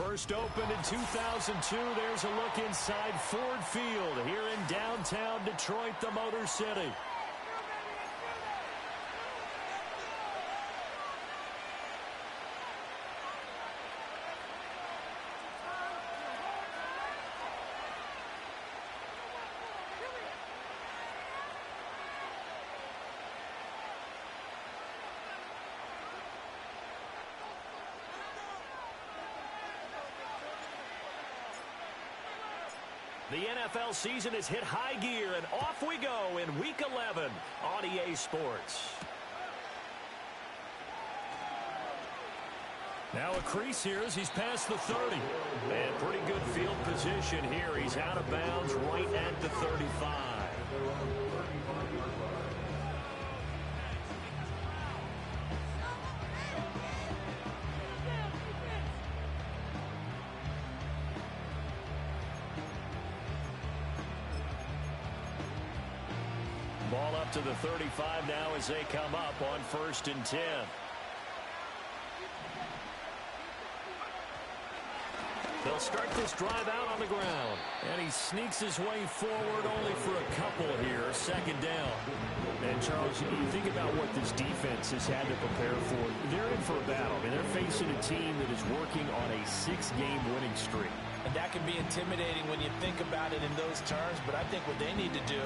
First opened in 2002, there's a look inside Ford Field here in downtown Detroit, the Motor City. The NFL season has hit high gear, and off we go in Week 11 on EA Sports. Now a crease here as he's past the 30. And pretty good field position here. He's out of bounds right at the 35. Ball up to the 35 now as they come up on 1st and 10. They'll start this drive out on the ground. And he sneaks his way forward only for a couple here. 2nd down. And, Charles, you think about what this defense has had to prepare for. They're in for a battle. I mean, they're facing a team that is working on a 6-game winning streak. And that can be intimidating when you think about it in those terms, but I think what they need to do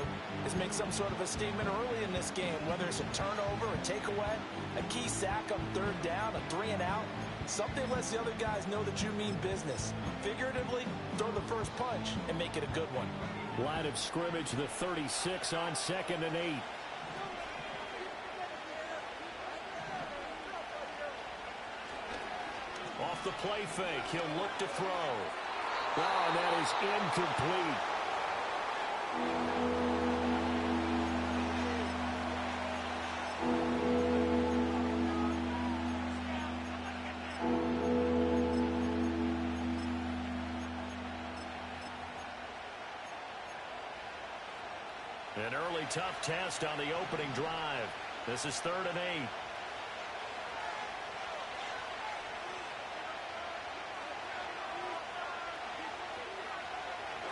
is make some sort of a statement early in this game, whether it's a turnover, a takeaway, a key sack on 3rd down, a 3-and-out, something lets the other guys know that you mean business. Figuratively, throw the first punch and make it a good one. Line of scrimmage, the 36 on 2nd and 8. Off the play fake, he'll look to throw. Wow, that is incomplete. An early tough test on the opening drive. This is 3rd and 8.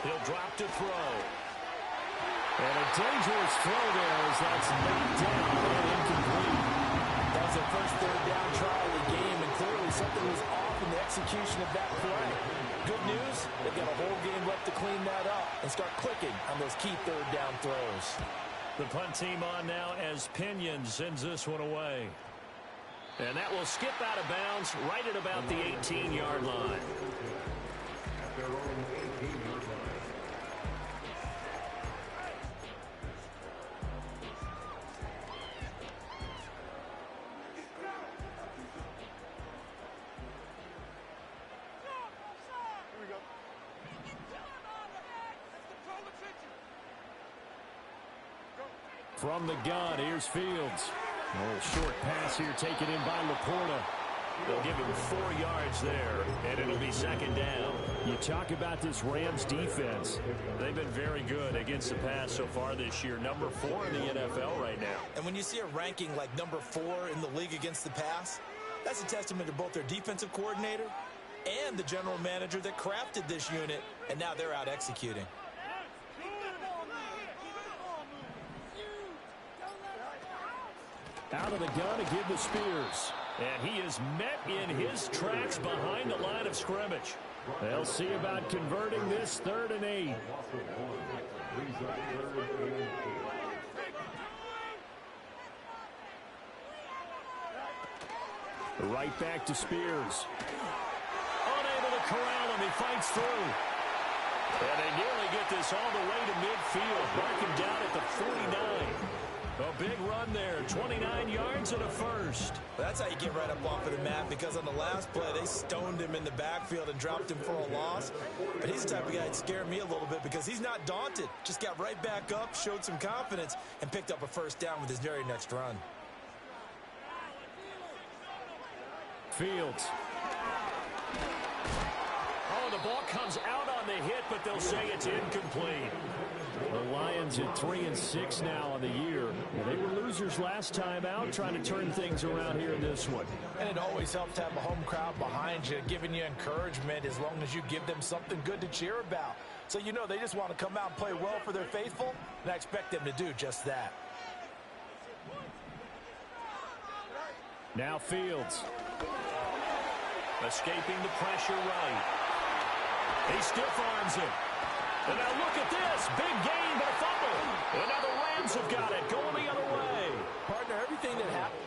He'll drop to throw. And a dangerous throw there as that's laid down and incomplete. That was their first 3rd down try of the game, and clearly something was off in the execution of that play. Good news, they've got a whole game left to clean that up and start clicking on those key 3rd down throws. The punt team on now as Pinion sends this one away. And that will skip out of bounds right at about the 18-yard line. From the gun, here's Fields. A little short pass here taken in by Laporta. They'll give him 4 yards there, and it'll be 2nd down. You talk about this Rams defense. They've been very good against the pass so far this year. Number 4 in the NFL right now. And when you see a ranking like number 4 in the league against the pass, that's a testament to both their defensive coordinator and the general manager that crafted this unit, and now they're out executing. Out of the gun to give to Spears. And he is met in his tracks behind the line of scrimmage. They'll see about converting this 3rd and 8. Right back to Spears. Unable to corral him. He fights through. And they nearly get this all the way to midfield. Mark him down at the 49. A big run there, 29 yards and a first. That's how you get right up off of the mat, because on the last play, they stoned him in the backfield and dropped him for a loss. But he's the type of guy that scared me a little bit because he's not daunted. Just got right back up, showed some confidence, and picked up a 1st down with his very next run. Fields. Oh, the ball comes out on the hit, but they'll say it's incomplete. The Lions Lions at 3-6 now on the year. Well, they were losers last time out, trying to turn things around here in this one. And it always helps to have a home crowd behind you, giving you encouragement as long as you give them something good to cheer about. So you know they just want to come out and play well for their faithful, and I expect them to do just that. Now Fields. Escaping the pressure right. He stiff arms it. And now look at this. Big gain, but a fumble. And now the Rams have got it. Going the other way. Partner, everything that happened.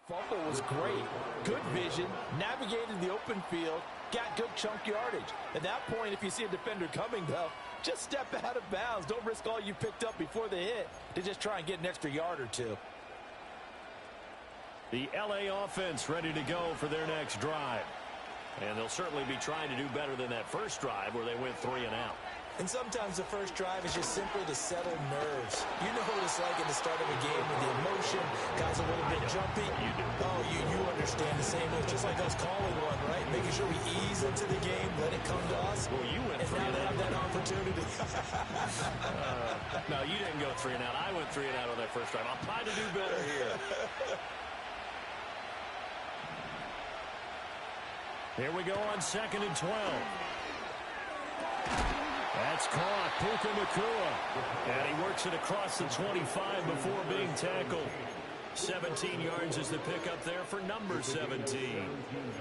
Fumble was great. Good vision, navigated the open field, got good chunk yardage. At that point, if you see a defender coming, though, just step out of bounds. Don't risk all you picked up before the hit to just try and get an extra yard or two. The LA offense ready to go for their next drive. And they'll certainly be trying to do better than that first drive where they went 3 and out. And sometimes the first drive is just simply to settle nerves. You know what it's like at the start of a game with the emotion. Guys a little bit jumpy. You do. Oh, you understand the same way. It's just like us calling one, right? Making sure we ease into the game, let it come to us. Well, you went 3 and now and they out. have that opportunity. No, you didn't go 3 and out. I went 3 and out on that first drive. I'm trying to do better here. Here we go on 2nd and 12. That's caught. Puka Nacua. And he works it across the 25 before being tackled. 17 yards is the pickup there for number 17.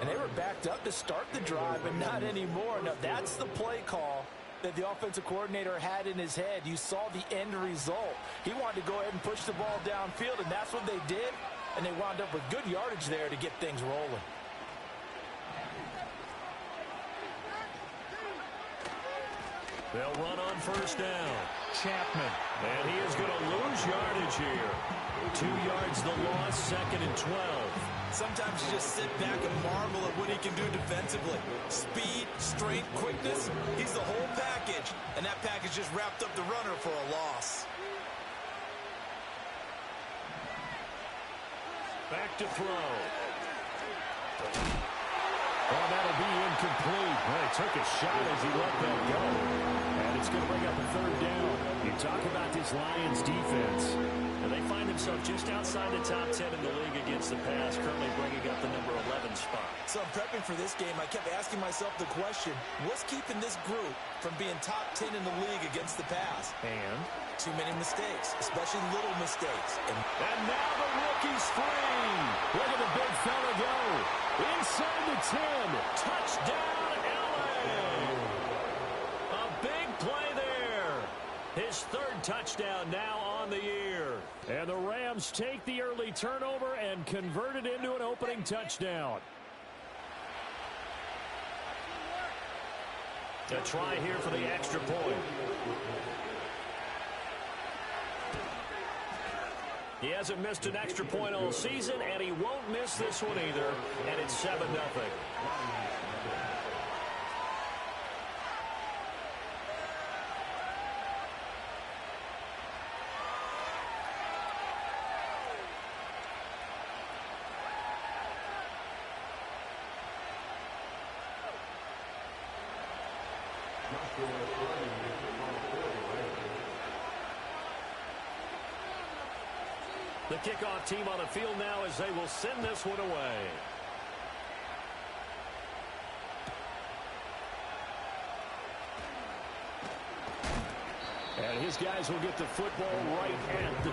And they were backed up to start the drive, but not anymore. Now, that's the play call that the offensive coordinator had in his head. You saw the end result. He wanted to go ahead and push the ball downfield, and that's what they did. And they wound up with good yardage there to get things rolling. They'll run on first down. Chapman. And he is going to lose yardage here. 2 yards the loss, 2nd and 12. Sometimes you just sit back and marvel at what he can do defensively. Speed, strength, quickness, he's the whole package. And that package just wrapped up the runner for a loss. Back to throw. Oh, that'll be incomplete. Well, he took a shot as he let that go. And it's going to bring up a 3rd down. You talk about this Lions defense. And they find themselves just outside the top 10 in the league against the pass, currently bringing up the number 11 spot. So I'm prepping for this game. I kept asking myself the question, what's keeping this group from being top 10 in the league against the pass? And too many mistakes, especially little mistakes. And now the rookie's free. Look at the big fella go. Inside the 10. Touchdown, LA. A big play there. His 3rd touchdown now on the year. And the Rams take the early turnover and convert it into an opening touchdown. A try here for the extra point. He hasn't missed an extra point all season, and he won't miss this one either. And it's 7-0. The kickoff team on the field now as they will send this one away. And his guys will get the football right at the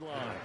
sideline.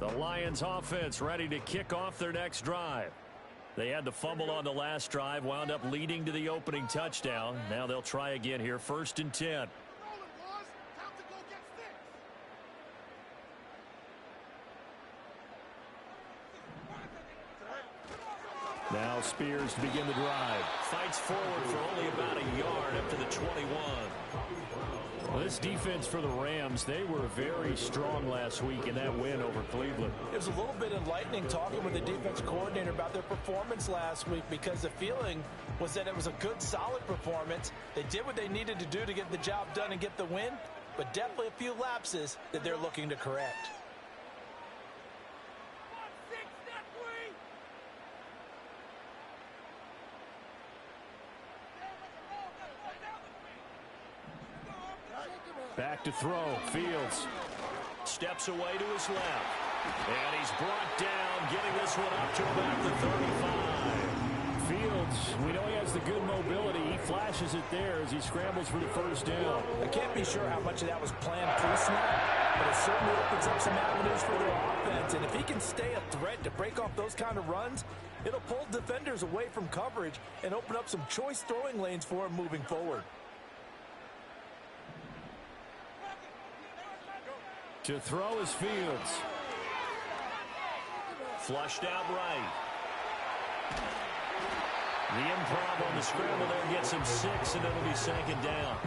The Lions offense ready to kick off their next drive. They had the fumble on the last drive, wound up leading to the opening touchdown. Now they'll try again here, 1st and 10. Now Spears to begin the drive. Fights forward for only about a yard up to the 21. Well, this defense for the Rams, they were very strong last week in that win over Cleveland. It was a little bit enlightening talking with the defense coordinator about their performance last week, because the feeling was that it was a good, solid performance. They did what they needed to do to get the job done and get the win, but definitely a few lapses that they're looking to correct. Back to throw. Fields steps away to his left. And he's brought down, getting this one up to about the 35. Fields, we know he has the good mobility. He flashes it there as he scrambles for the first down. I can't be sure how much of that was planned pre-snap, but it certainly opens up some avenues for their offense. And if he can stay a threat to break off those kind of runs, it'll pull defenders away from coverage and open up some choice throwing lanes for him moving forward. To throw is Fields. Flushed out right. The improv on the scramble there gets him 6, and it'll be 2nd down.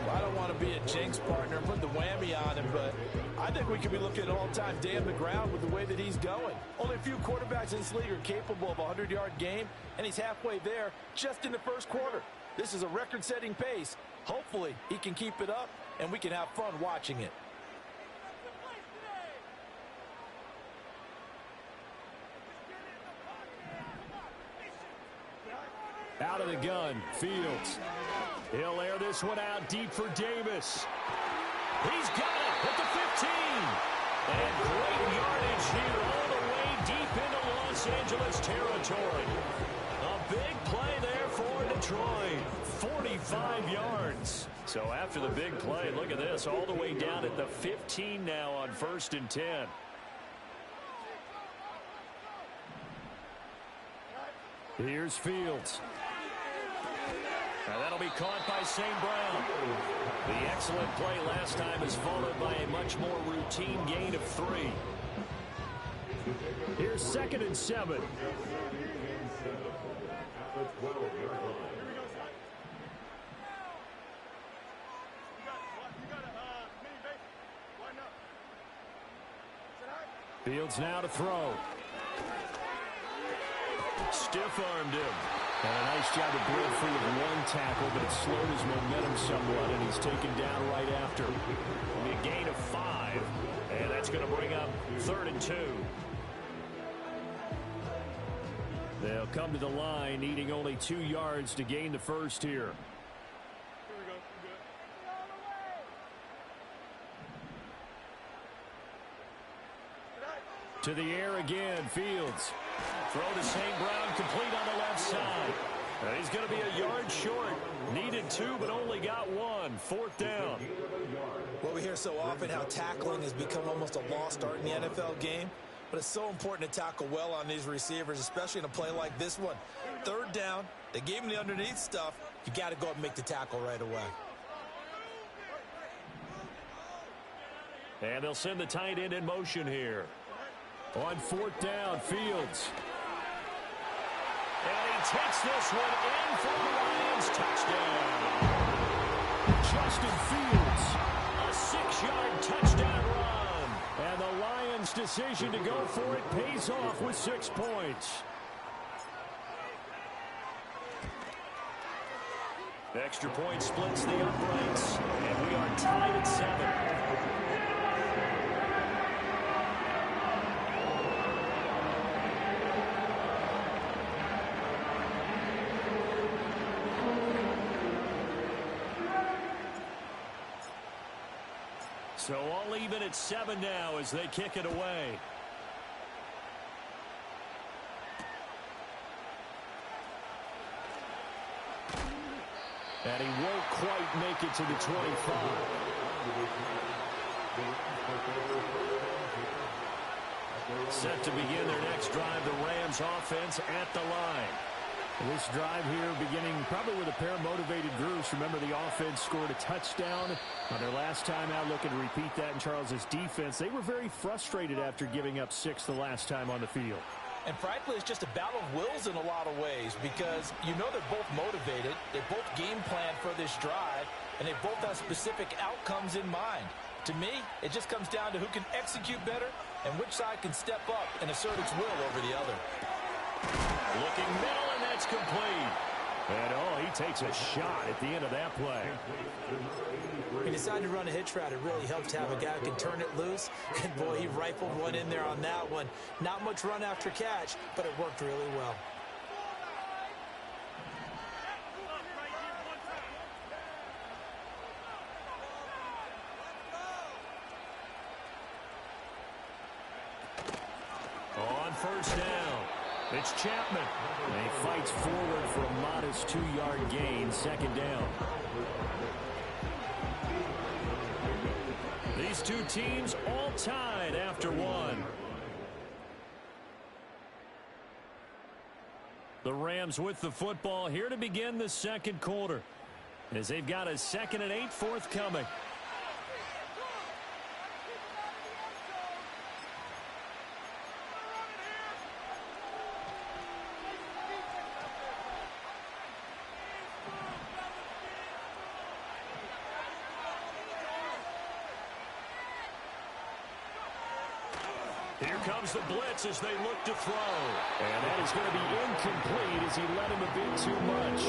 Well, I don't want to be a jinx partner and put the whammy on him, but I think we could be looking at an all-time day on the ground with the way that he's going. Only a few quarterbacks in this league are capable of a 100-yard game, and he's halfway there just in the first quarter. This is a record-setting pace. Hopefully, he can keep it up, and we can have fun watching it. Out of the gun, Fields. He'll air this one out deep for Davis. He's got it at the 15. And great yardage here all the way deep into Los Angeles territory. A big play there for Detroit. 45 yards. So after the big play, look at this, all the way down at the 15 now on 1st and 10. Here's Fields. Now that'll be caught by St. Brown. The excellent play last time is followed by a much more routine gain of 3. Here's 2nd and 7. Fields now to throw. Stiff-armed him. And a nice job to break free of one tackle, but it slowed his momentum somewhat, and he's taken down right after. Only a gain of 5, and that's going to bring up 3rd and 2. They'll come to the line, needing only 2 yards to gain the first here. To the air again, Fields. Throw to St. Brown, complete on the left side. He's going to be a yard short. Needed 2, but only got 1. 4th down. Well, we hear so often how tackling has become almost a lost art in the NFL game. But it's so important to tackle well on these receivers, especially in a play like this one. 3rd down, they gave him the underneath stuff. You got to go up and make the tackle right away. And they'll send the tight end in motion here. On 4th down, Fields. And he takes this one in for the Lions. Touchdown. Justin Fields, a 6-yard touchdown run. And the Lions' decision to go for it pays off with 6 points. Extra point splits the uprights, and we are tied at 7. So all even at 7 now as they kick it away. And he won't quite make it to the 25. Set to begin their next drive, the Rams offense at the line. This drive here beginning probably with a pair of motivated groups. Remember, the offense scored a touchdown on their last time out, looking to repeat that in Charles's defense. They were very frustrated after giving up 6 the last time on the field. And frankly, it's just a battle of wills in a lot of ways because you know they're both motivated, they both game plan for this drive, and they both have specific outcomes in mind. To me, it just comes down to who can execute better and which side can step up and assert its will over the other. Looking middle, and that's complete. And, oh, he takes a shot at the end of that play. He decided to run a hitch route. It really helped to have a guy who can turn it loose. And, boy, he rifled one in there on that one. Not much run after catch, but it worked really well. On 1st down, it's Chapman. And he fights forward for a modest 2-yard gain, 2nd down. These two teams all tied after 1. The Rams with the football here to begin the 2nd quarter, as they've got a 2nd and 8 forthcoming. Here comes the blitz as they look to throw. And that is going to be incomplete as he let him a bit too much.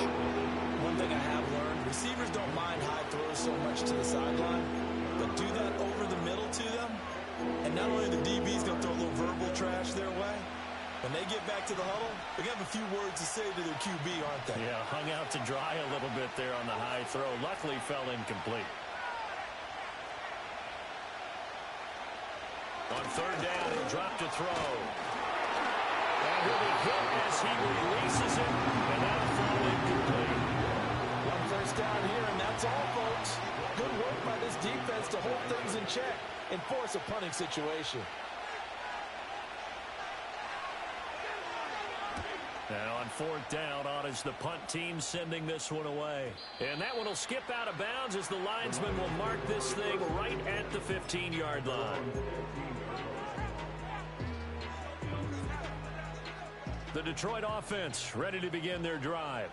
One thing I have learned, receivers don't mind high throws so much to the sideline, but do that over the middle to them, and not only the DB's going to throw a little verbal trash their way, when they get back to the huddle, they're going to have a few words to say to their QB, aren't they? Yeah, hung out to dry a little bit there on the high throw. Luckily fell incomplete. On 3rd down, he'll drop to throw. And he'll be hit as he releases it, and that'll fall incomplete. 1 down here, and that's all, folks. Good work by this defense to hold things in check and force a punting situation. And on 4th down, on is the punt team sending this one away. And that one will skip out of bounds as the linesman will mark this thing right at the 15-yard line. The Detroit offense ready to begin their drive.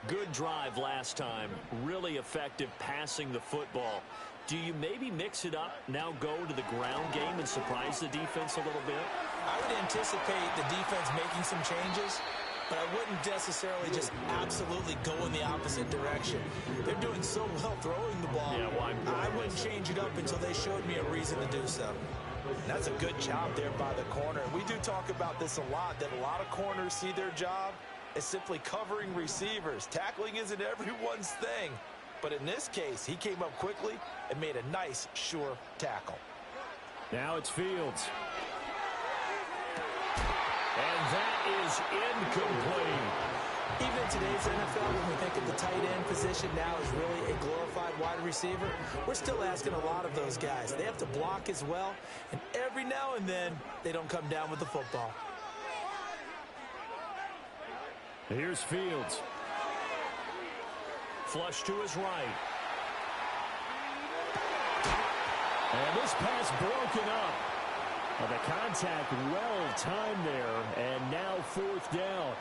Good drive last time. Really effective passing the football. Do you maybe mix it up, now go to the ground game and surprise the defense a little bit? I would anticipate the defense making some changes. but I wouldn't necessarily just absolutely go in the opposite direction. They're doing so well throwing the ball. Yeah, I wouldn't change it up until they showed me a reason to do so. And that's a good job there by the corner. We do talk about this a lot, that a lot of corners see their job as simply covering receivers. Tackling isn't everyone's thing. But in this case, he came up quickly and made a nice, sure tackle. Now it's Fields. And that is incomplete. Even in today's NFL, when we think of the tight end position now is really a glorified wide receiver, we're still asking a lot of those guys. They have to block as well, and every now and then, they don't come down with the football. Here's Fields. Flush to his right. And this pass broken up. And the contact well timed there, and now 4th down.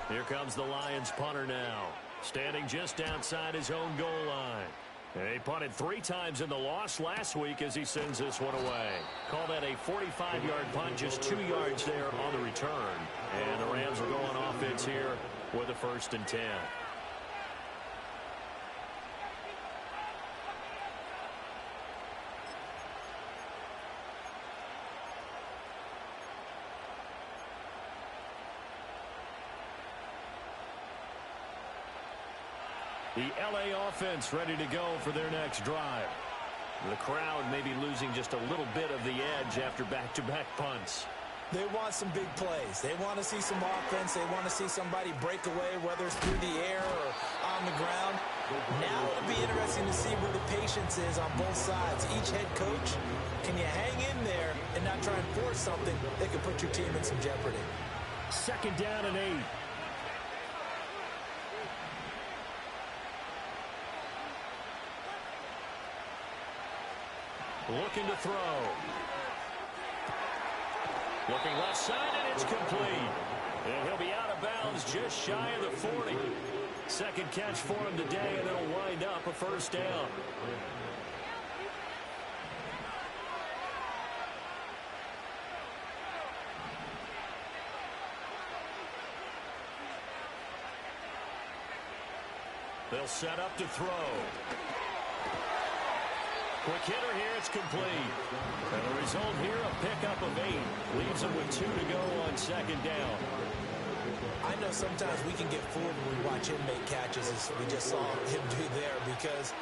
Here comes the Lions punter now, standing just outside his own goal line. And he punted 3 times in the loss last week as he sends this one away. Call that a 45-yard punt, just 2 yards there on the return. And the Rams are going offense here with a 1st and 10. The LA offense ready to go for their next drive. The crowd may be losing just a little bit of the edge after back-to-back punts. They want some big plays. They want to see some offense. They want to see somebody break away, whether it's through the air or on the ground. Now it'll be interesting to see where the patience is on both sides. Each head coach, can you hang in there and not try and force something that could put your team in some jeopardy? 2nd down and 8. Looking to throw. Looking left side, and it's complete. And he'll be out of bounds just shy of the 40. 2nd catch for him today, and it'll wind up a 1st down. They'll set up to throw. Quick hitter here, it's complete. And the result here, a pickup of 8. Leaves him with 2 to go on 2nd down. I know sometimes we can get fooled when we watch him make catches, as we just saw him do there, because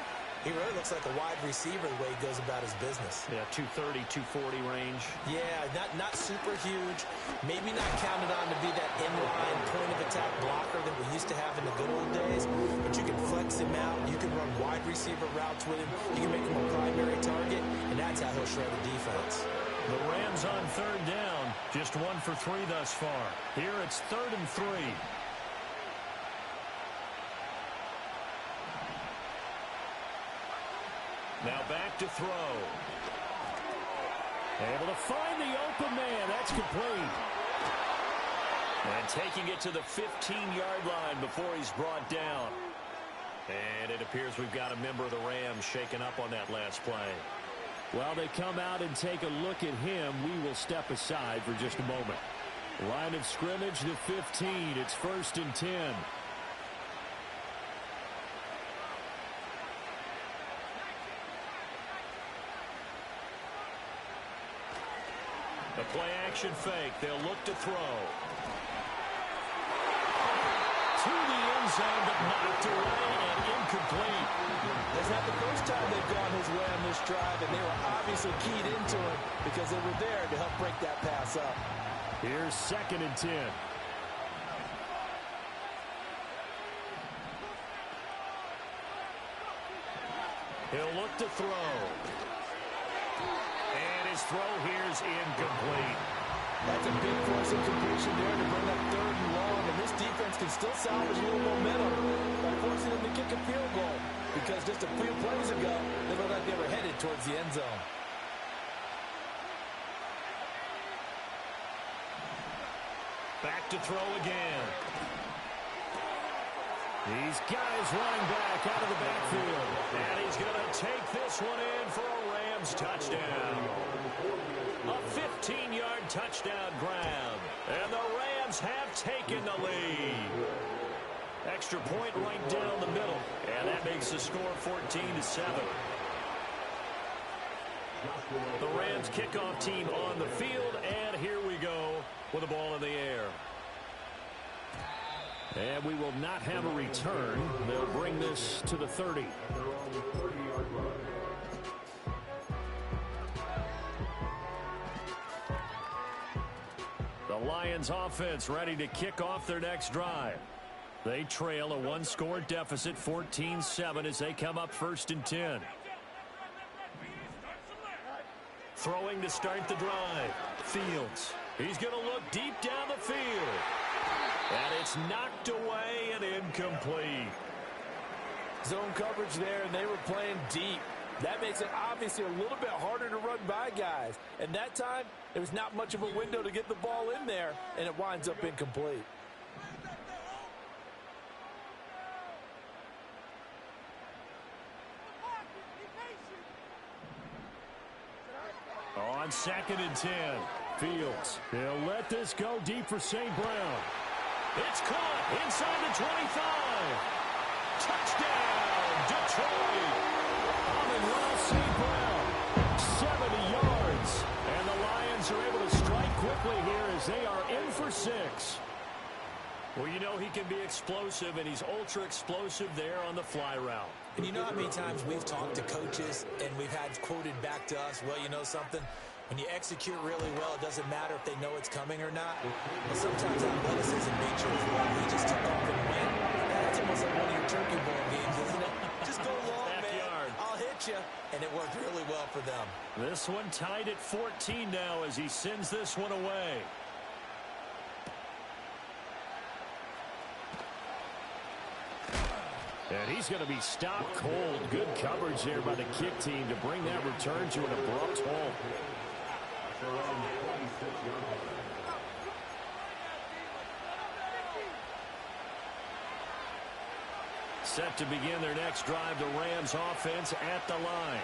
he really looks like a wide receiver the way he goes about his business. Yeah, 230, 240 range. Yeah, not super huge. Maybe not counted on to be that inline point-of-attack blocker that we used to have in the good old days. But you can flex him out. You can run wide receiver routes with him. You can make him a primary target, and that's how he'll shred the defense. The Rams on 3rd down. Just 1 for 3 thus far. Here it's 3rd and 3. Now back to throw. Able to find the open man. That's complete. And taking it to the 15-yard line before he's brought down. And it appears we've got a member of the Rams shaken up on that last play. While they come out and take a look at him, we will step aside for just a moment. Line of scrimmage, the 15. It's 1st and 10. The play-action fake. They'll look to throw. To the end zone, but knocked away and incomplete. That's not the first time they've gone his way on this drive, and they were obviously keyed into him because they were there to help break that pass up. Here's 2nd and 10. He'll look to throw. And his throw here's incomplete. That's a big force of completion there to bring up 3rd and long, and this defense can still salvage a little momentum by forcing them to kick a field goal, because just a few plays ago, they looked like they were headed towards the end zone. Back to throw again. He's got his running back out of the backfield. And he's going to take this one in for a Rams touchdown. A 15-yard touchdown grab. And the Rams have taken the lead. Extra point right down the middle. And that makes the score 14-7. The Rams kickoff team on the field. And here we go with the ball in the air. And we will not have a return. They'll bring this to the 30. The Lions offense ready to kick off their next drive. They trail a one-score deficit, 14-7, as they come up 1st and 10. Throwing to start the drive. Fields. He's going to look deep down the field. And it's knocked away and incomplete. Zone coverage there, and they were playing deep. That makes it obviously a little bit harder to run by guys. And that time, there was not much of a window to get the ball in there, and it winds up incomplete. On 2nd and 10, Fields. He'll let this go deep for St. Brown. It's caught inside the 25. Touchdown, Detroit. Amon-Ra St. Brown, 70 yards. And the Lions are able to strike quickly here as they are in for 6. Well, you know he can be explosive, and he's ultra-explosive there on the fly route. And you know how many times we've talked to coaches and we've had quoted back to us, well, you know something? When you execute really well, it doesn't matter if they know it's coming or not. But sometimes athleticism nature is wrong. He just took off and went. That's almost like one of your turkey ball games, isn't it? Just go long, man. I'll hit you. And it worked really well for them. This one tied at 14 now as he sends this one away. And he's going to be stopped cold. Good coverage there by the kick team to bring that return to an abrupt halt. Set to begin their next drive, the Rams offense at the line.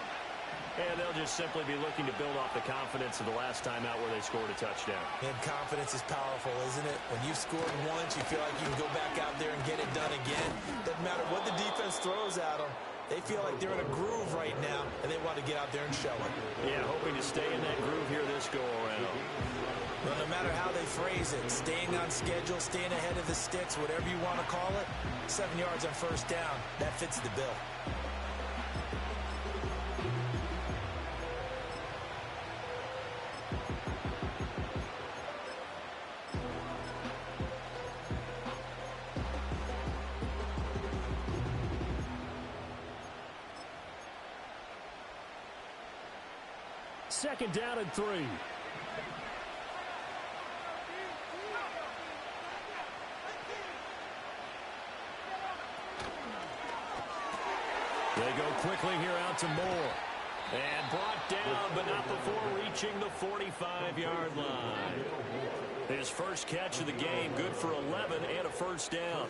And they'll just simply be looking to build off the confidence of the last time out where they scored a touchdown. And confidence is powerful, isn't it? When you've scored once, you feel like you can go back out there and get it done again. Doesn't matter what the defense throws at them. They feel like they're in a groove right now, and they want to get out there and show it. Yeah, hoping to stay in that groove here this go-around. Well, no matter how they phrase it, staying on schedule, staying ahead of the sticks, whatever you want to call it, 7 yards on 1st down, that fits the bill. Second down and 3. They go quickly here out to Moore. And brought down, but not before reaching the 45-yard line. His first catch of the game, good for 11 and a 1st down.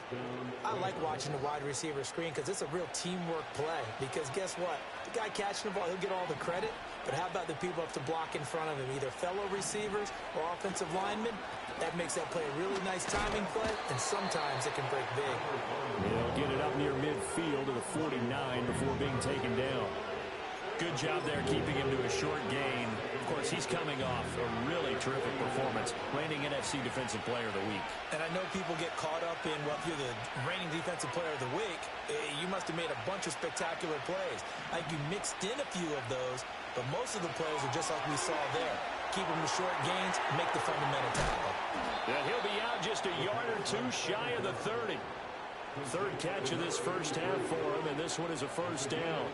I like watching the wide receiver screen because it's a real teamwork play. Because guess what? The guy catching the ball, he'll get all the credit. But how about the people up to block in front of him, either fellow receivers or offensive linemen? That makes that play a really nice timing play, and sometimes it can break big. He'll get it up near midfield to the 49 before being taken down. Good job there keeping him to a short gain. Of course, he's coming off a really terrific performance, landing NFC Defensive Player of the Week. And I know people get caught up in, well, if you're the reigning Defensive Player of the Week, you must have made a bunch of spectacular plays. I think you mixed in a few of those, but most of the plays are just like we saw there. Keep them to short gains, make the fundamental tackle. And he'll be out just a yard or two shy of the 30. Third catch of this first half for him, and this one is a 1st down.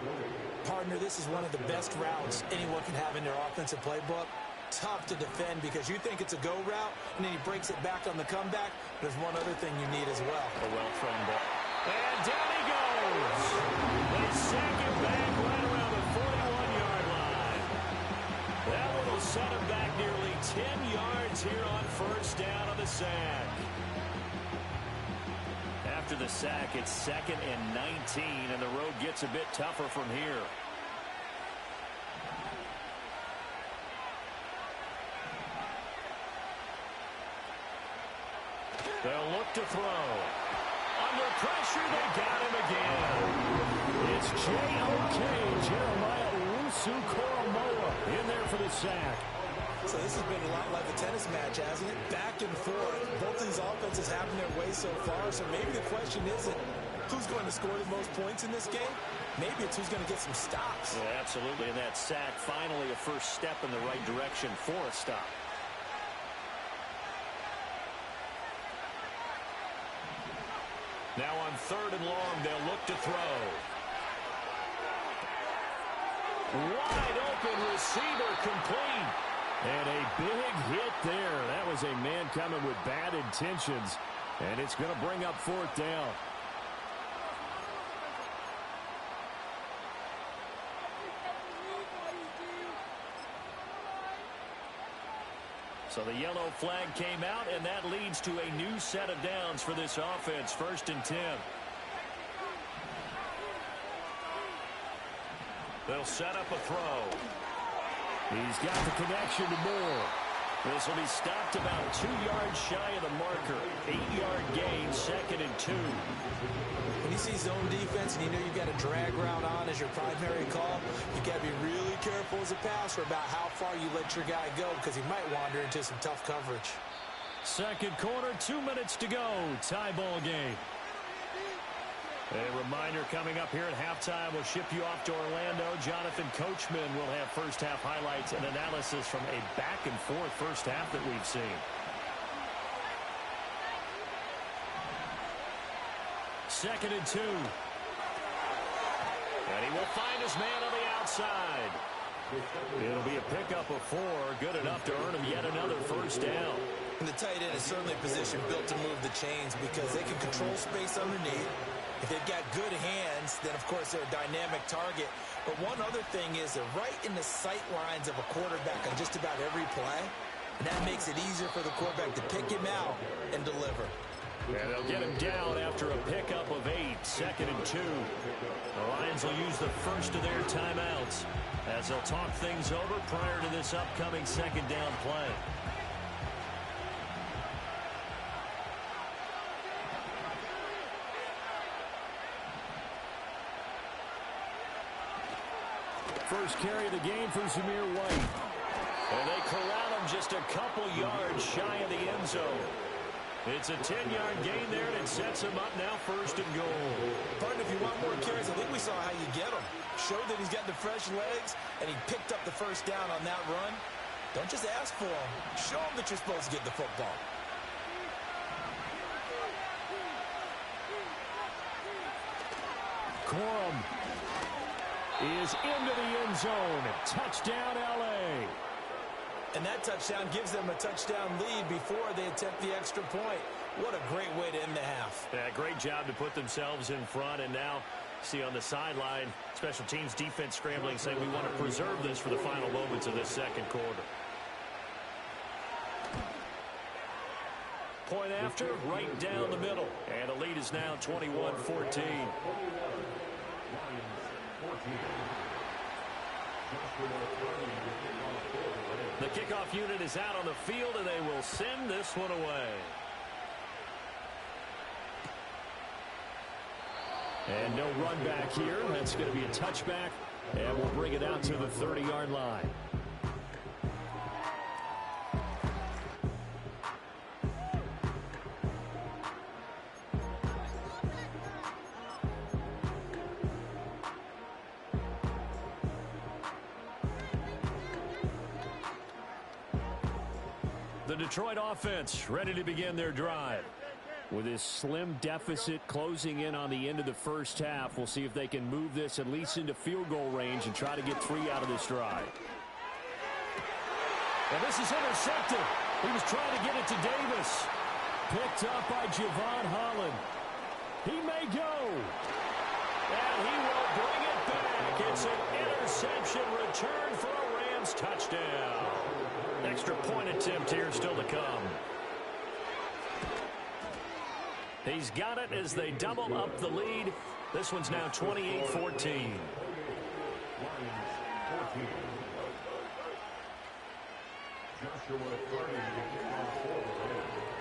Partner, this is one of the best routes anyone can have in their offensive playbook. Tough to defend because you think it's a go route, and then he breaks it back on the comeback. There's one other thing you need as well. A well-thrown ball. And down he goes. They sack him back right around the 41-yard line. That one will set him back nearly 10 yards here on 1st down on the sack. After after the sack. It's 2nd and 19, and the road gets a bit tougher from here. They'll look to throw. Under pressure, they got him again. It's J.O.K. Jeremiah Owusu-Koramoah in there for the sack. So this has been a lot like a tennis match, hasn't it? Back and forth. Both these offenses having their way so far. So maybe the question isn't who's going to score the most points in this game. Maybe it's who's going to get some stops. Yeah, absolutely. And that sack, finally a first step in the right direction for a stop. Now on 3rd and long, they'll look to throw. Wide open receiver complete. And a big hit there. That was a man coming with bad intentions. And it's going to bring up 4th down. So the yellow flag came out, and that leads to a new set of downs for this offense. 1st and 10. They'll set up a throw. He's got the connection to Moore. This will be stopped about 2 yards shy of the marker. 8-yard gain, 2nd and 2. When you see zone defense and you know you've got a drag route on as your primary call, you've got to be really careful as a passer about how far you let your guy go because he might wander into some tough coverage. 2nd quarter, 2 minutes to go. Tie ball game. A reminder coming up here at halftime. We'll ship you off to Orlando. Jonathan Coachman will have first-half highlights and analysis from a back-and-forth first half that we've seen. 2nd and 2. And he will find his man on the outside. It'll be a pickup of 4, good enough to earn him yet another first down. And the tight end is certainly a position built to move the chains because they can control space underneath. If they've got good hands, then, of course, they're a dynamic target. But one other thing is they're right in the sight lines of a quarterback on just about every play. And that makes it easier for the quarterback to pick him out and deliver. And they'll get him down after a pickup of 8, 2nd and 2. The Lions will use the first of their timeouts as they'll talk things over prior to this upcoming 2nd down play. First carry of the game for Zamir White. And they corral him just a couple yards shy of the end zone. It's a 10-yard gain there, and it sets him up now 1st and goal. Partner, if you want more carries, I think we saw how you get him. Showed that he's got the fresh legs, and he picked up the first down on that run. Don't just ask for him. Show him that you're supposed to get the football. Corum is into the end zone. Touchdown, L.A. And that touchdown gives them a touchdown lead before they attempt the extra point. What a great way to end the half. Yeah, great job to put themselves in front. And now, see on the sideline, special teams defense scrambling, saying we want to preserve this for the final moments of this 2nd quarter. Point after, right down the middle. And the lead is now 21-14. The kickoff unit is out on the field, and they will send this one away. And no run back here. That's going to be a touchback, and we'll bring it out to the 30-yard line. The Detroit offense ready to begin their drive. With this slim deficit closing in on the end of the first half, we'll see if they can move this at least into field goal range and try to get 3 out of this drive. And this is intercepted. He was trying to get it to Davis. Picked up by Javon Holland. He may go. And he will bring it back. It's an interception return for a Rams touchdown. Extra point attempt here still to come. He's got it as they double up the lead. This one's now 28-14.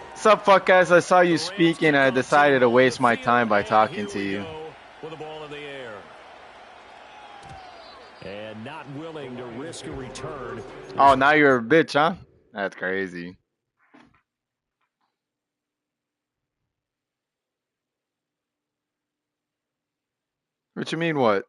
What's up, fuck guys? I saw you speaking. I decided to waste my time by talking to you. With the ball in the air. And not willing to risk a return. Oh, now you're a bitch, huh? That's crazy. What you mean, what?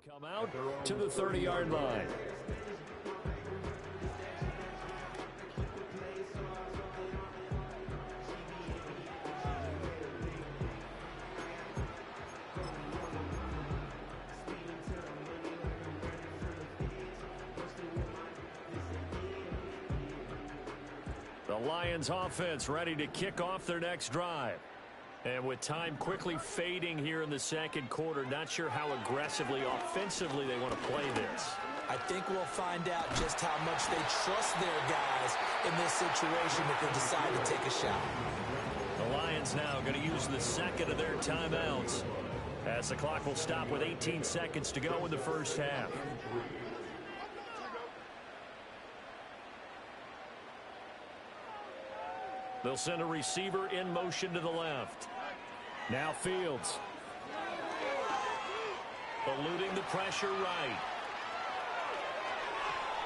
Come out to the 30-yard line. The Lions offense ready to kick off their next drive. And with time quickly fading here in the second quarter, not sure how aggressively, offensively they want to play this. I think we'll find out just how much they trust their guys in this situation if they decide to take a shot. The Lions now going to use the second of their timeouts as the clock will stop with 18 seconds to go in the first half. They'll send a receiver in motion to the left. Now Fields. Eluding the pressure right.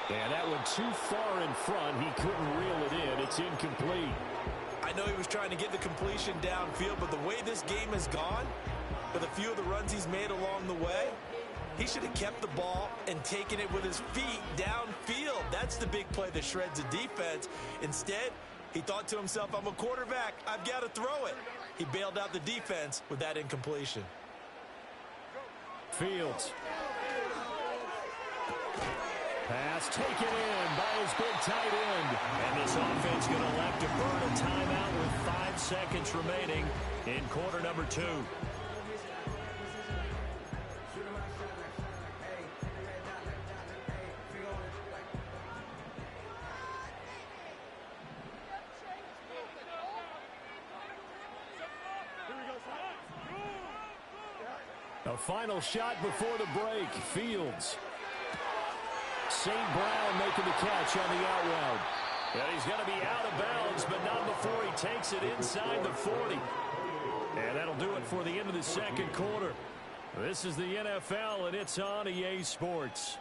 And that went too far in front. He couldn't reel it in. It's incomplete. I know he was trying to get the completion downfield, but the way this game has gone, with a few of the runs he's made along the way, he should have kept the ball and taken it with his feet downfield. That's the big play that shreds the defense. Instead, he thought to himself, I'm a quarterback. I've got to throw it. He bailed out the defense with that incompletion. Fields. Pass taken in by his big tight end. And this offense going to elect to burn a timeout with 5 seconds remaining in quarter number 2. A final shot before the break. Fields. St. Brown making the catch on the out route. And he's going to be out of bounds, but not before he takes it inside the 40. And that'll do it for the end of the second quarter. This is the NFL, and it's on EA Sports.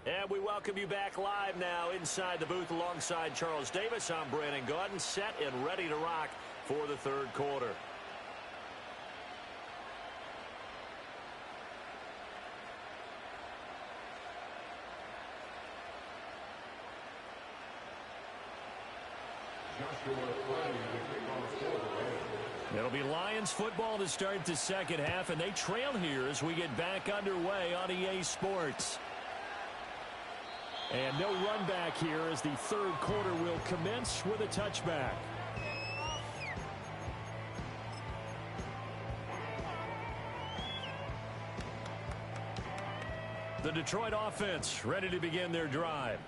And we welcome you back live now inside the booth alongside Charles Davis. I'm Brandon Gaudin, set and ready to rock for the third quarter. It'll be Lions football to start the second half, and they trail here as we get back underway on EA Sports. And no run back here as the third quarter will commence with a touchback. The Detroit offense ready to begin their drive.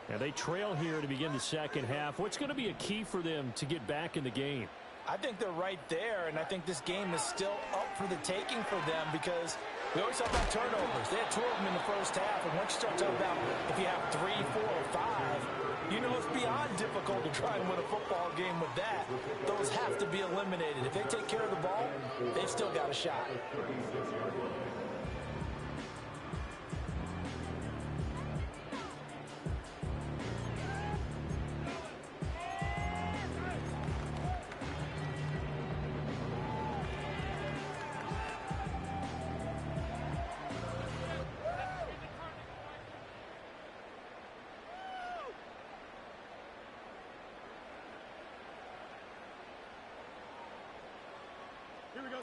And they trail here to begin the second half. What's going to be a key for them to get back in the game? I think they're right there, and I think this game is still up for the taking for them because we always talk about turnovers. They had 2 of them in the first half, and once you start talking about if you have 3, 4, or 5, you know it's beyond difficult to try and win a football game with that. Those have to be eliminated. If they take care of the ball, they've still got a shot.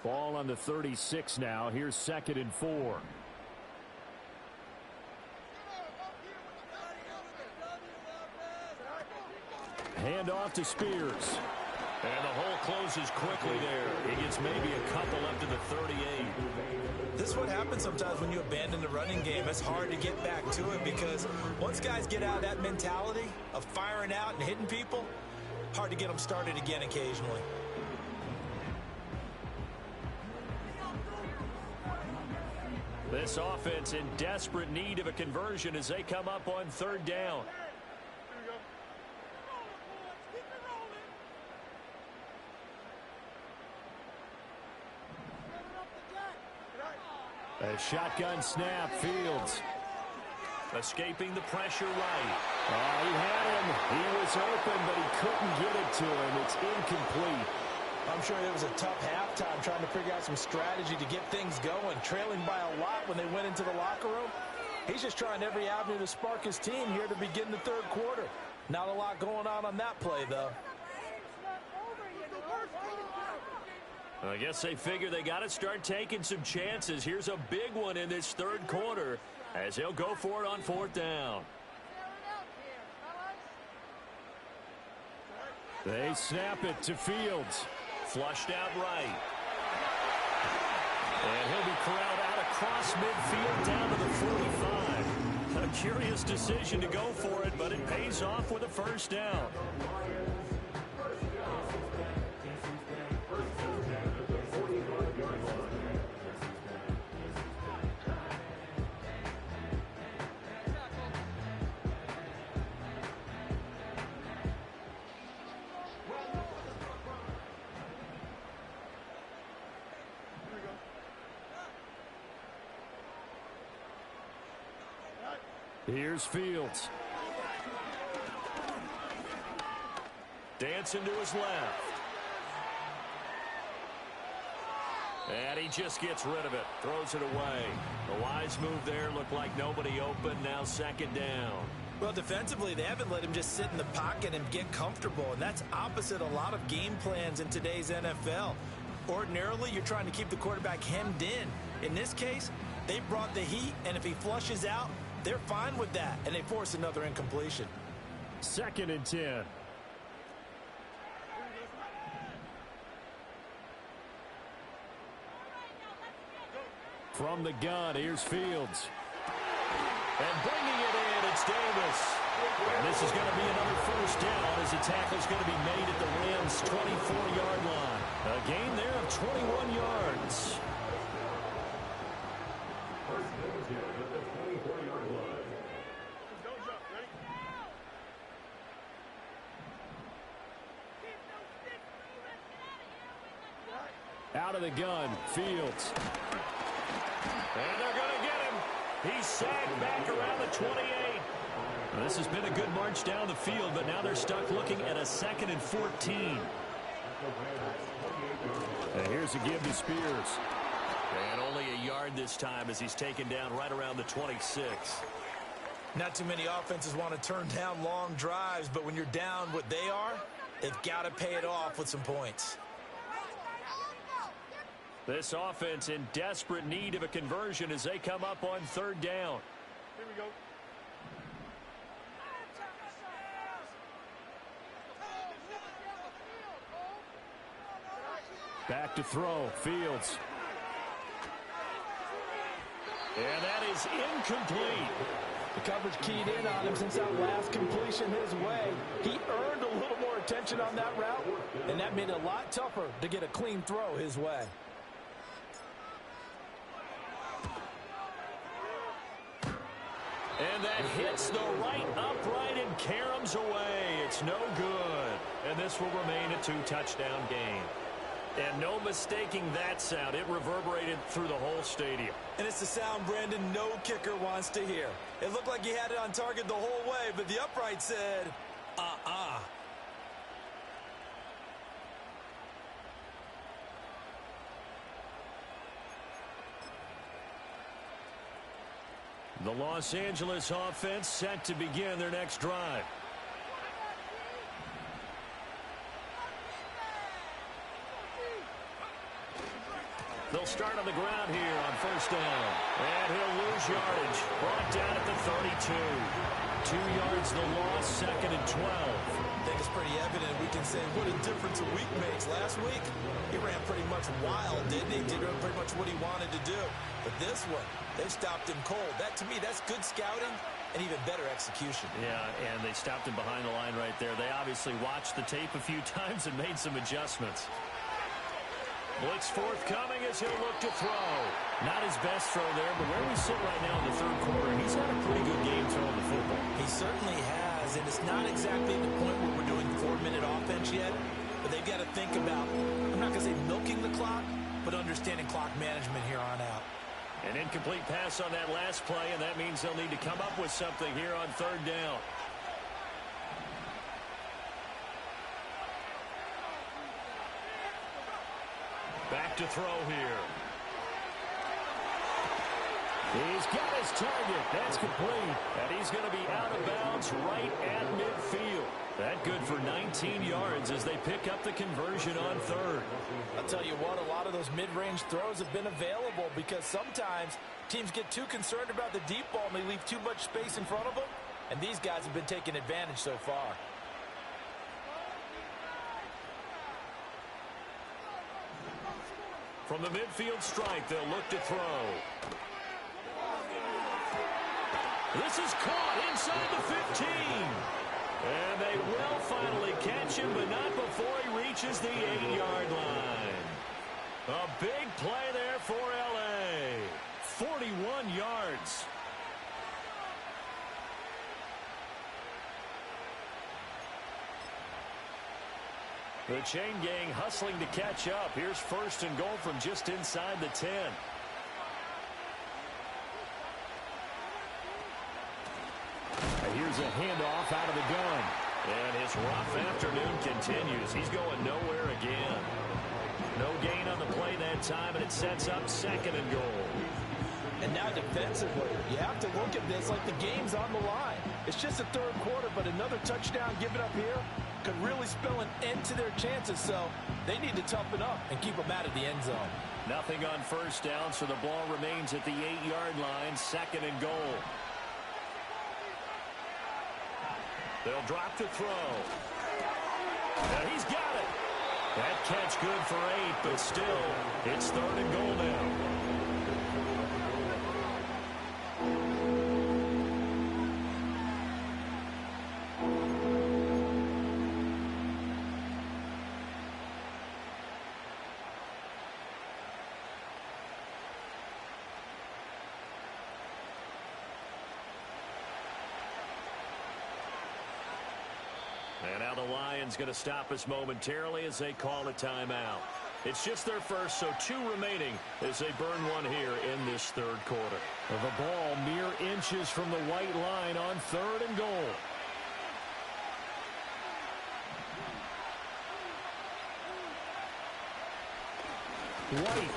Ball on the 36 now. Here's 2nd and 4. Hand off to Spears. And the hole closes quickly there. He gets maybe a couple up to the 38. This is what happens sometimes when you abandon the running game. It's hard to get back to it because once guys get out of that mentality of firing out and hitting people, hard to get them started again occasionally. This offense in desperate need of a conversion as they come up on 3rd down. A shotgun snap, Fields. Escaping the pressure right. He had him. He was open, but he couldn't get it to him. It's incomplete. I'm sure it was a tough halftime trying to figure out some strategy to get things going. Trailing by a lot when they went into the locker room. He's just trying every avenue to spark his team here to begin the 3rd quarter. Not a lot going on that play, though. I guess they figure they got to start taking some chances. Here's a big one in this 3rd quarter as they'll go for it on 4th down. They snap it to Fields. Flushed out right. And he'll be corralled out across midfield down to the 45. A curious decision to go for it, but it pays off with a 1st down. Here's Fields. Dancing to his left. And he just gets rid of it. Throws it away. A wise move there. Looked like nobody open. Now 2nd down. Well, defensively, they haven't let him just sit in the pocket and get comfortable. And that's opposite a lot of game plans in today's NFL. Ordinarily, you're trying to keep the quarterback hemmed in. In this case, they brought the heat. And if he flushes out, they're fine with that, and they force another incompletion. 2nd and 10. From the gun, here's Fields. And bringing it in, it's Davis. And this is going to be another 1st down as the tackle's going to be made at the Rams' 24-yard line. A gain there of 21 yards. Out of the gun, Fields. And they're going to get him. He's sagged back around the 28. Well, this has been a good march down the field, but now they're stuck looking at a 2nd and 14. And here's a give to Spears. And only a yard this time as he's taken down right around the 26. Not too many offenses want to turn down long drives, but when you're down what they are, they've got to pay it off with some points. This offense in desperate need of a conversion as they come up on 3rd down. Here we go. Back to throw, Fields. And that is incomplete. The coverage keyed in on him since that last completion his way. He earned a little more tension on that route, and that made it a lot tougher to get a clean throw his way. And that hits the right upright and caroms away. It's no good. And this will remain a two-touchdown game. And no mistaking that sound. It reverberated through the whole stadium. And it's the sound, Brandon, no kicker wants to hear. It looked like he had it on target the whole way, but the upright said, uh-uh. The Los Angeles offense set to begin their next drive. They'll start on the ground here on first down. And he'll lose yardage. Brought down at the 32. 2 yards the loss, second and 12. I think it's pretty evident. We can say what a difference a week makes. Last week, he ran pretty much wild, didn't he? Did pretty much what he wanted to do. But this one, they stopped him cold. That, to me, that's good scouting and even better execution. Yeah, and they stopped him behind the line right there. They obviously watched the tape a few times and made some adjustments. Blitz forthcoming as he'll look to throw. Not his best throw there, but where we sit right now in the third quarter, he's had a pretty good game throwing the football. He certainly has, and it's not exactly the point where we're doing 4-minute offense yet, but they've got to think about, I'm not going to say milking the clock, but understanding clock management here on out. An incomplete pass on that last play, and that means they'll need to come up with something here on third down. Back to throw here. He's got his target. That's complete. And he's going to be out of bounds right at midfield. That good for 19 yards as they pick up the conversion on third. I'll tell you what, a lot of those mid-range throws have been available because sometimes teams get too concerned about the deep ball and they leave too much space in front of them. And these guys have been taking advantage so far. From the midfield strike, they'll look to throw. This is caught inside the 15. And they will finally catch him, but not before he reaches the 8-yard line. A big play there for LA. 41 yards. The chain gang hustling to catch up. Here's first and goal from just inside the 10. And here's a handoff out of the gun. And his rough afternoon continues. He's going nowhere again. No gain on the play that time, and it sets up second and goal. And now defensively, you have to look at this like the game's on the line. It's just the third quarter, but another touchdown given up here could really spell an end to their chances, so they need to toughen up and keep them out of the end zone. Nothing on first down, so the ball remains at the 8-yard line, second and goal. They'll drop to throw. And he's got it. That catch good for 8, but still, it's third and goal now. And now the Lions going to stop us momentarily as they call a timeout. It's just their first, so 2 remaining as they burn one here in this third quarter. The ball mere inches from the white line on third and goal. White.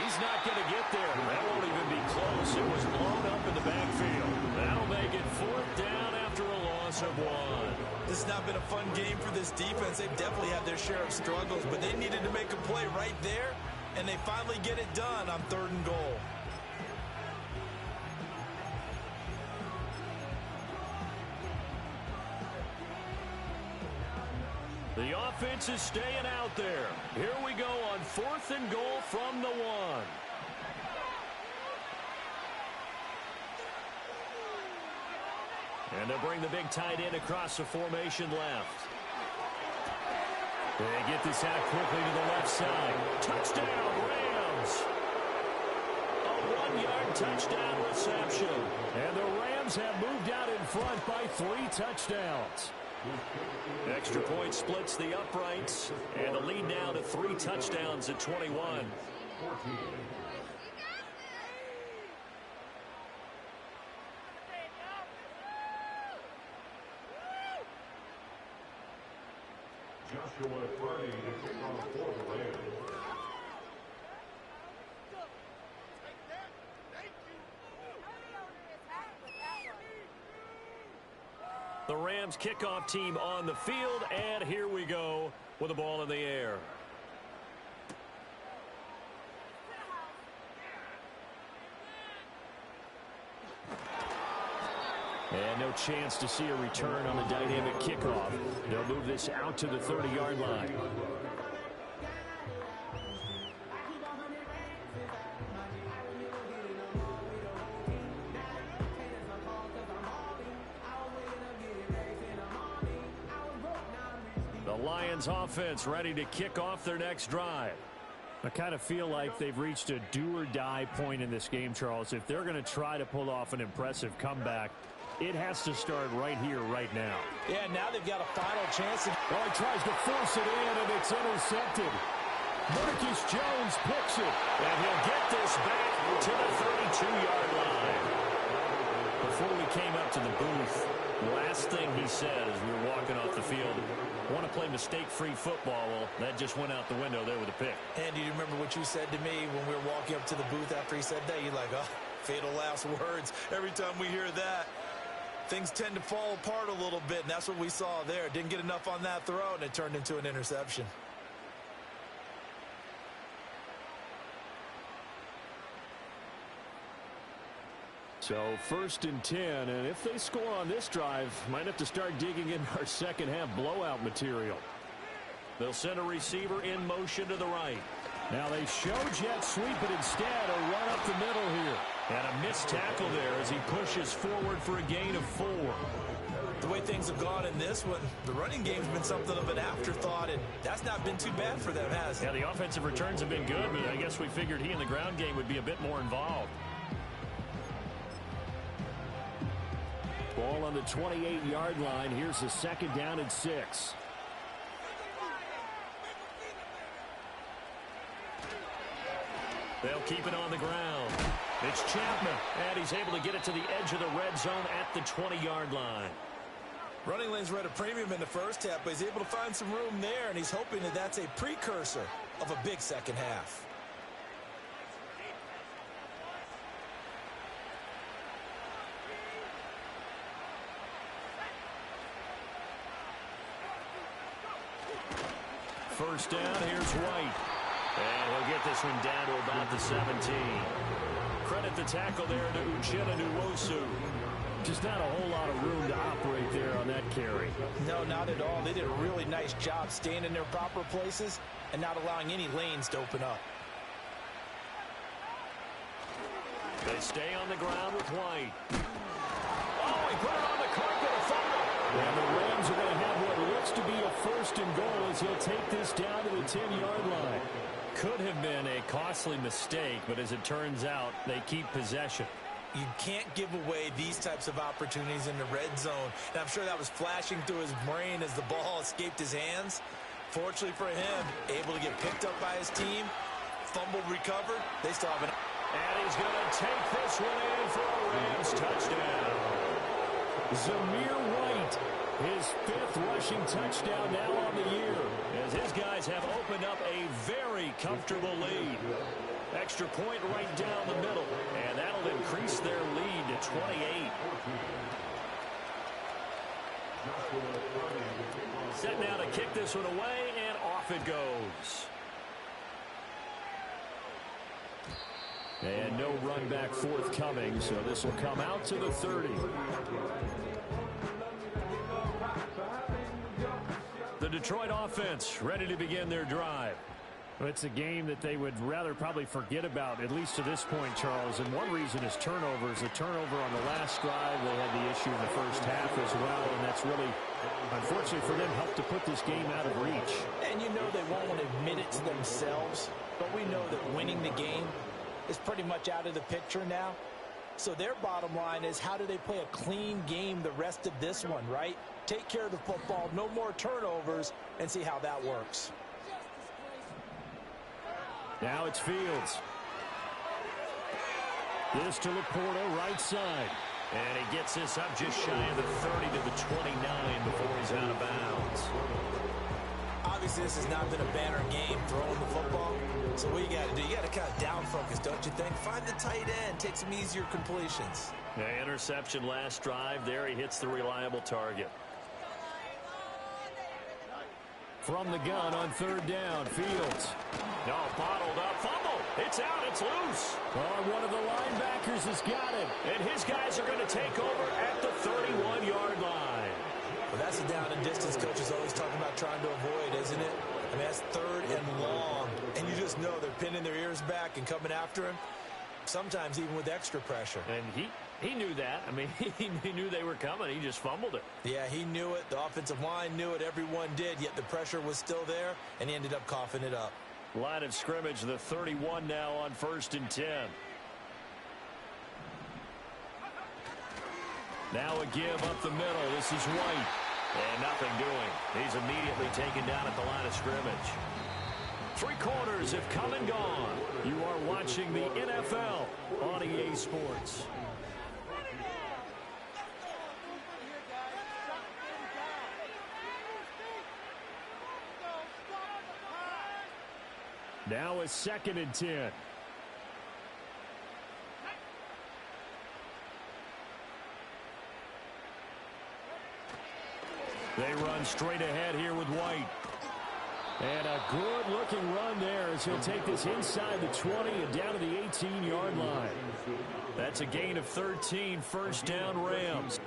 He's not going to get there. That won't even be close. It was blown up in the backfield. That'll make it fourth down after a loss of 1. This has not been a fun game for this defense. They've definitely had their share of struggles, but they needed to make a play right there, and they finally get it done on third and goal. The offense is staying out there. Here we go on fourth and goal from the 1. And they'll bring the big tight end across the formation left. They get this out quickly to the left side. Touchdown, Rams! A 1-yard touchdown reception. And the Rams have moved out in front by 3 touchdowns. Extra point splits the uprights. And the lead now to 3 touchdowns at 21. Joshua Friday to kick off for the Rams. The Rams kickoff team on the field, and here we go with the ball in the air. And no chance to see a return on the dynamic kickoff. They'll move this out to the 30-yard line. The Lions offense ready to kick off their next drive. I kind of feel like they've reached a do-or-die point in this game, Charles. If they're going to try to pull off an impressive comeback, it has to start right here, right now. Yeah, now they've got a final chance. Well, he tries to force it in, and it's intercepted. Marcus Jones picks it, and he'll get this back to the 32-yard line. Before we came up to the booth, the last thing he said as we were walking off the field, want to play mistake-free football. Well, that just went out the window there with a pick. And do you remember what you said to me when we were walking up to the booth after he said that? You're like, oh, fatal last words. Every time we hear that, things tend to fall apart a little bit, and that's what we saw there. Didn't get enough on that throw, and it turned into an interception. So 1st and 10, and if they score on this drive, might have to start digging in our second half blowout material. They'll send a receiver in motion to the right. Now they show jet sweep, but instead a run up the middle here. And a missed tackle there as he pushes forward for a gain of 4. The way things have gone in this one, the running game's been something of an afterthought, and that's not been too bad for them, has it? Yeah, the offensive returns have been good, but I guess we figured he in the ground game would be a bit more involved. Ball on the 28-yard line. Here's the 2nd down and 6. They'll keep it on the ground. It's Chapman, and he's able to get it to the edge of the red zone at the 20-yard line. Running lanes were at a premium in the first half, but he's able to find some room there, and he's hoping that that's a precursor of a big second half. First down, here's White. And he'll get this one down to about the 17. Credit the tackle there to Uchenna Nwosu. Just not a whole lot of room to operate there on that carry. No, not at all. They did a really nice job staying in their proper places and not allowing any lanes to open up. They stay on the ground with White. Oh, he put it on the carpet, a fumble. And the Rams are going to have what looks to be a 1st and goal as he'll take this down to the 10-yard line. Could have been a costly mistake, but as it turns out, they keep possession. You can't give away these types of opportunities in the red zone. And I'm sure that was flashing through his brain as the ball escaped his hands. Fortunately for him, able to get picked up by his team, fumble recovered. They still have an... And he's going to take this one in for a Rams touchdown. Zamir White, his 5th rushing touchdown now on the year, as his guys have opened up a very comfortable lead. Extra point right down the middle, and that'll increase their lead to 28. Set now to kick this one away, and off it goes. And no run back forthcoming, so this will come out to the 30. The Detroit offense ready to begin their drive. Well, it's a game that they would rather probably forget about, at least to this point, Charles. And one reason is turnovers. A turnover on the last drive. They had the issue in the first half as well, and that's really Unfortunately for them, helped to put this game out of reach. And you know they won't admit it to themselves, but we know that winning the game is pretty much out of the picture now. So their bottom line is, how do they play a clean game the rest of this one, right? Take care of the football, no more turnovers, and see how that works. Now it's Fields. This to Laporta, right side. And he gets this up just shy of the 30 to the 29 before he's out of bounds. Obviously, this has not been a banner game throwing the football. So what you got to do, you got to kind of down focus, don't you think? Find the tight end, take some easier completions. The interception last drive. There he hits the reliable target. From the gun on third down, Fields. No, bottled up, fumble. It's out, it's loose. Oh, one of the linebackers has got it. And his guys are going to take over at the 31-yard line. Well, that's a down and distance coach is always talking about trying to avoid, isn't it? I mean, that's third and long. And you just know they're pinning their ears back and coming after him, sometimes even with extra pressure. And he knew that. I mean, he knew they were coming. He just fumbled it. Yeah, he knew it. The offensive line knew it. Everyone did, yet the pressure was still there, and he ended up coughing it up. Line of scrimmage, the 31 now on 1st and 10. Now a give up the middle. This is White. And nothing doing. He's immediately taken down at the line of scrimmage. 3 quarters have come and gone. You are watching the NFL on EA Sports. Now a 2nd and 10. They run straight ahead here with White. And a good-looking run there as he'll take this inside the 20 and down to the 18-yard line. That's a gain of 13, 1st down Rams.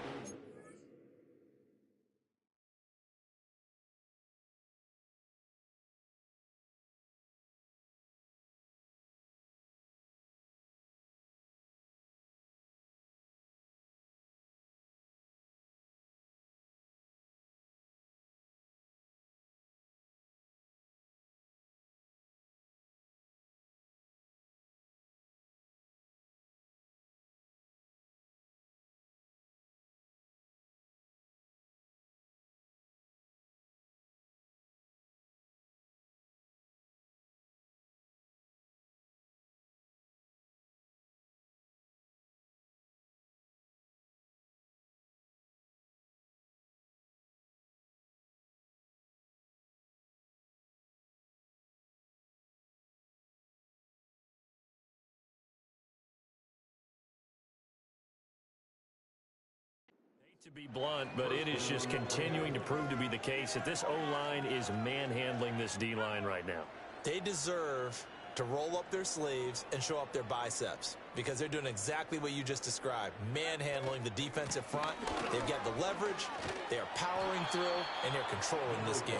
To be blunt, but it is just continuing to prove to be the case that this O-line is manhandling this D-line right now. They deserve to roll up their sleeves and show up their biceps because they're doing exactly what you just described, manhandling the defensive front. They've got the leverage, they are powering through, and they're controlling this game.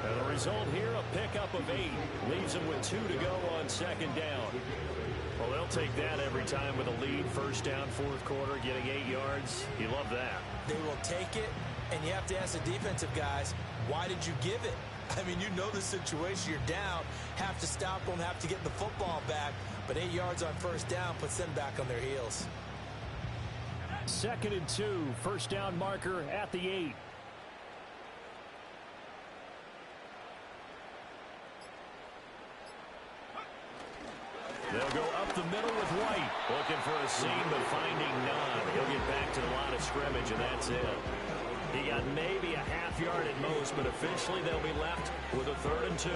And the result here, a pickup of 8. Leaves them with 2 to go on 2nd down. Well, they'll take that every time with a lead. 1st down, 4th quarter, getting 8 yards. You love that. They will take it, and you have to ask the defensive guys, why did you give it? I mean, you know the situation. You're down, have to stop them, have to get the football back. But 8 yards on 1st down puts them back on their heels. 2nd and 2, 1st down marker at the 8. They'll go up the middle with White. Looking for a seam, but finding none. He'll get back to the line of scrimmage, and that's it. He got maybe a half yard at most, but officially they'll be left with a 3rd and 2.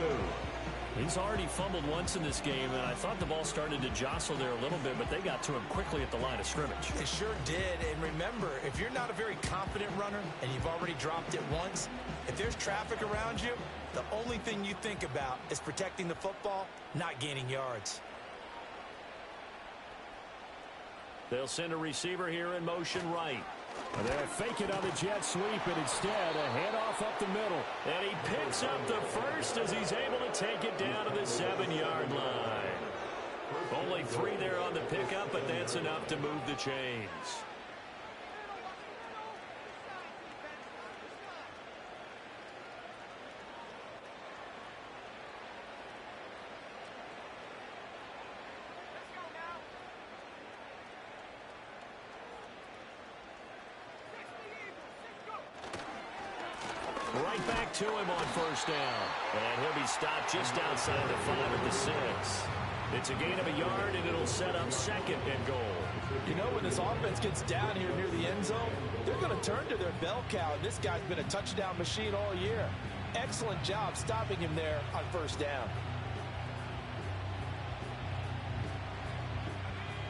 He's already fumbled once in this game, and I thought the ball started to jostle there a little bit, but they got to him quickly at the line of scrimmage. It sure did, and remember, if you're not a very confident runner and you've already dropped it once, if there's traffic around you, the only thing you think about is protecting the football, not gaining yards. They'll send a receiver here in motion right. They'll fake it on the jet sweep, and instead a handoff up the middle. And he picks up the first as he's able to take it down to the 7-yard line. Only 3 there on the pickup, but that's enough to move the chains. right back to him on first down. And he'll be stopped just outside the 5 at the 6. It's a gain of a yard, and it'll set up 2nd and goal. You know, when this offense gets down here near the end zone, they're going to turn to their bell cow. This guy's been a touchdown machine all year. Excellent job stopping him there on first down.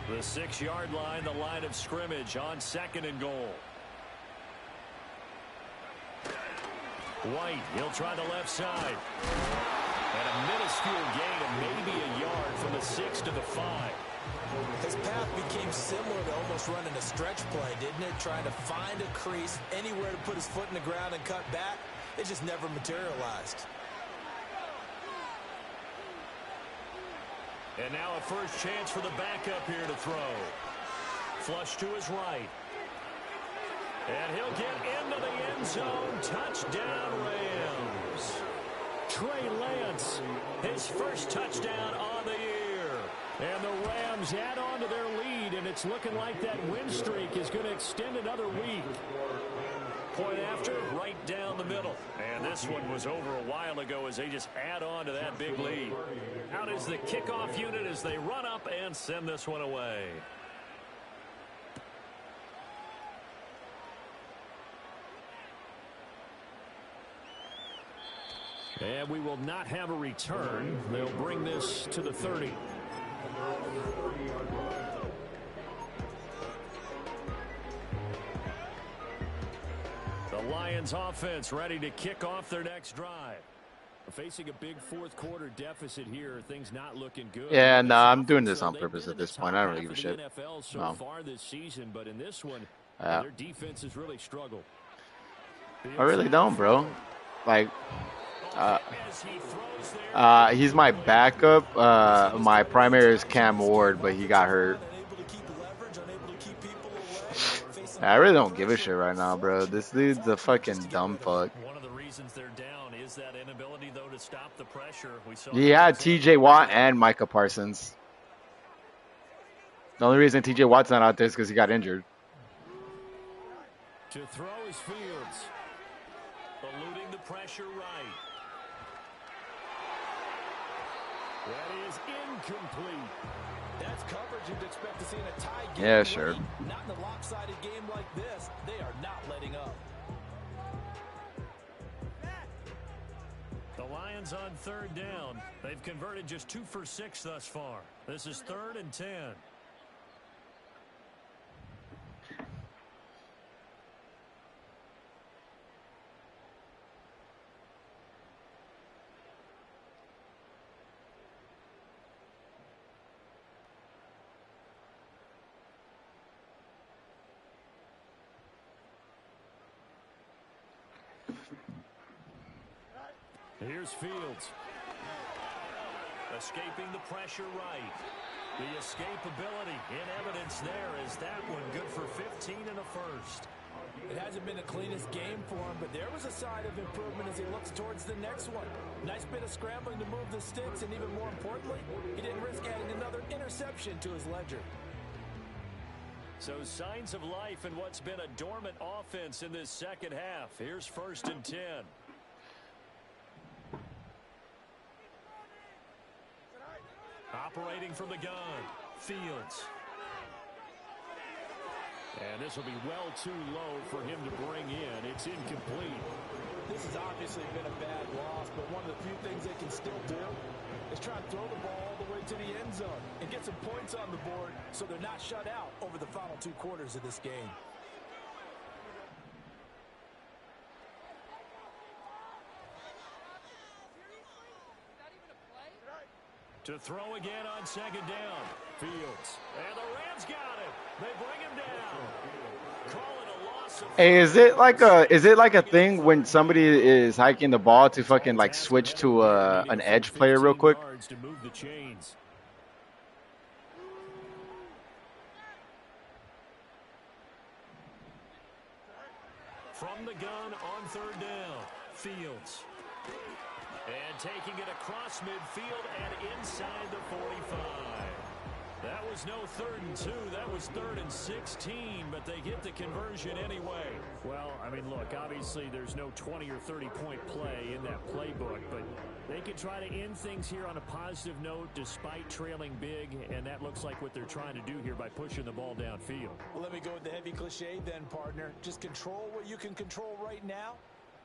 The 6-yard line, the line of scrimmage on 2nd and goal. White, he'll try the left side. And a minuscule gain of maybe a yard from the 6 to the 5. His path became similar to almost running a stretch play, didn't it? Trying to find a crease, anywhere to put his foot in the ground and cut back. It just never materialized. And now a first chance for the backup here to throw. Flush to his right. And he'll get into the end zone. Touchdown, Rams. Trey Lance, his first touchdown on the year. And the Rams add on to their lead, and it's looking like that win streak is going to extend another week. Point after, right down the middle. And this one was over a while ago as they just add on to that big lead. Out is the kickoff unit as they run up and send this one away. And we will not have a return. They'll bring this to the 30. The Lions offense ready to kick off their next drive. Facing a big fourth quarter deficit here, things not looking good. Yeah, no, I'm doing this on purpose at this point. I don't really give a shit. So far this season, but in this one, their defense has really struggled. I really don't, bro. Like, he's my backup. My primary is Cam Ward, but he got hurt. I really don't give a shit right now, bro. This dude's a fucking dumb fuck. One of the reasons they're down is that inability, though, to stop the pressure. He had T.J. Watt and Micah Parsons. The only reason T.J. Watt's not out there is because he got injured. To throw his Fields. Eluding the pressure right. That is incomplete. That's coverage you'd expect to see in a tie game. Yeah, sure. Not in a lopsided game like this. They are not letting up. The Lions on third down. They've converted just 2 for 6 thus far. This is 3rd and 10. Here's Fields. Escaping the pressure right. The escapability in evidence there is that one good for 15 and a first. It hasn't been the cleanest game for him, but there was a sign of improvement as he looks towards the next one. Nice bit of scrambling to move the sticks, and even more importantly, he didn't risk adding another interception to his ledger. So signs of life in what's been a dormant offense in this second half. Here's 1st and 10. Operating from the gun, Fields. And this will be well too low for him to bring in. It's incomplete. This has obviously been a bad loss, but one of the few things they can still do is try and throw the ball all the way to the end zone and get some points on the board so they're not shut out over the final 2 quarters of this game. To throw again on 2nd down. Fields. And the Rams got him. They bring him down. Call it a loss of... Hey, is it like a thing when somebody is hiking the ball to fucking like switch to an edge player real quick? To move the chains. From the gun on 3rd down. Fields. And taking it across midfield and inside the 45. That was no 3rd and 2. That was 3rd and 16, but they get the conversion anyway. Well, I mean, look, obviously there's no 20 or 30-point play in that playbook, but they can try to end things here on a positive note despite trailing big, and that looks like what they're trying to do here by pushing the ball downfield. Well, let me go with the heavy cliche then, partner. Just control what you can control right now,